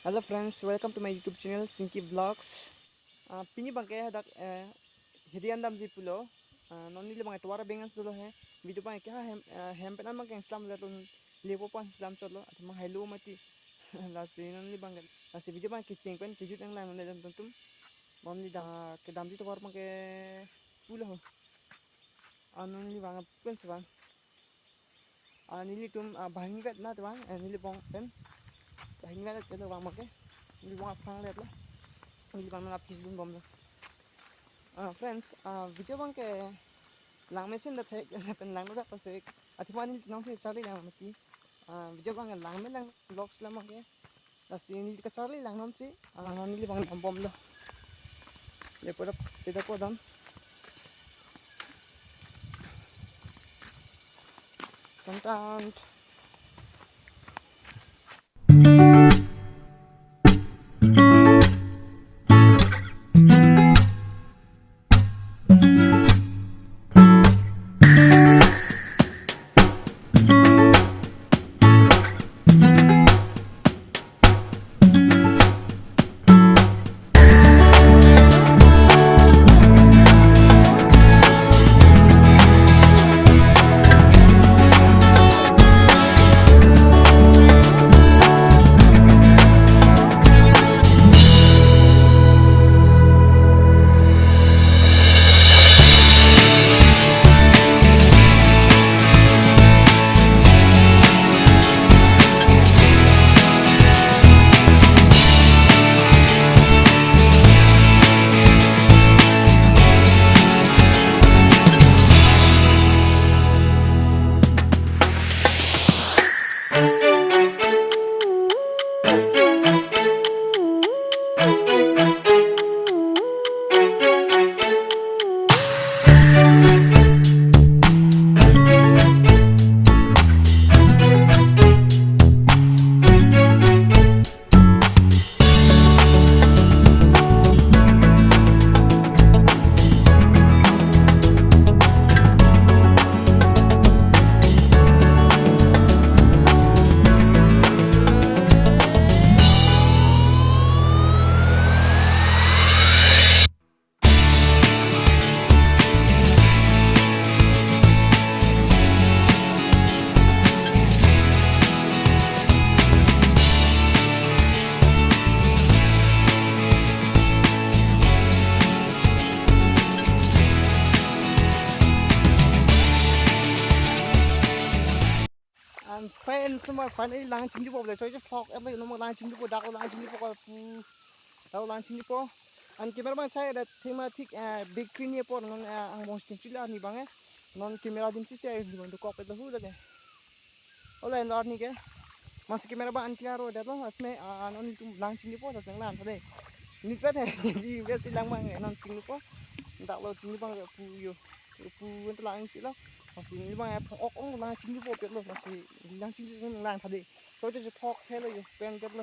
Hello friends, welcome to my YouTube channel Sinki Vlogs. Pini bangke hadak Hidi andam jipulo. Nonni le bangke tuara bengas dulu he. Video bangke hem penan bangke Islam latun lepo pan Islam cholo. Ati mang hailu mati lasi nonni bangke lasi video bangke cengpen kijut yang lain nonni tentum. Nonni da ke dam jitu tuara bangke pulo. Nonni bangke pen sebang. Nili tum bahangi vet na tuan. Nili bang pen. Bahangi vet itu bang bangke. Nili bang apang lihat lah. Nili bang ngapis dun bom lah. Friends, video bang ke lang mesin da thek pen lang da pasik athimani nang se charli lang mati video bang lang me lang vlogs lam ke asin ka charli lang nam si nani li bang bom lo le pora peda ko dam content. Friends, nomor finally lang chingdi po boleh. Coba vlog apa nomor lang chingdi po, dak lang chingdi po kalau dak lang chingdi po. An kamera bang saya ada thematic big screen ni po non ang most chingdi ni bang non kamera dim sih saya di mana kok itu dah ke. Oleh lor ni ke. Masih kamera bang anti aro dah loh. Asme non itu lang chingdi po, terus yang lain tadi. Ni tu dah jadi biasa lang bang non chingdi po. Dak lo chingdi bang puyo itu lang sih lah. Masih ni bang ok lang chingdi po bet lo masih lang chingdi kan lang tadi. So just talk hello you pen bet lo.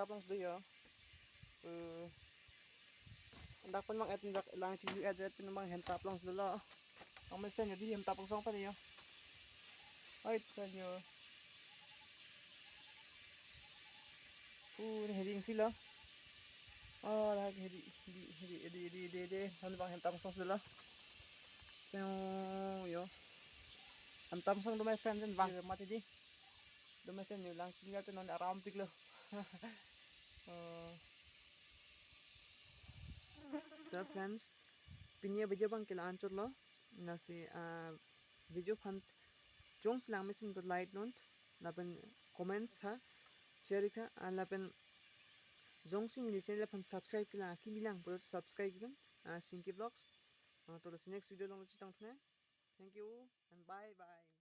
hentap lang sudah ya. Hendak pun mang et lang cingju et pun mang hentap lang sudah lah. Ang mesin jadi hentap lang song pa niyo. Ay kanyo. Ini heading sila. Oh lah hedi. Ano bang hentap lang sudah lah. Yo. Hentap lang do my friends and bang mati di. Do my friends yo lang cingju et non aram piklo. So friends, pinya video bang kila ancur lo. Nasi video fan jong silang mesin to like non. Lapan comments ha. Share ka lapan jong sing ni channel lapan subscribe kila ki bilang perlu subscribe kan. Singki vlogs. To the next video long chitang thne. Thank you and bye bye.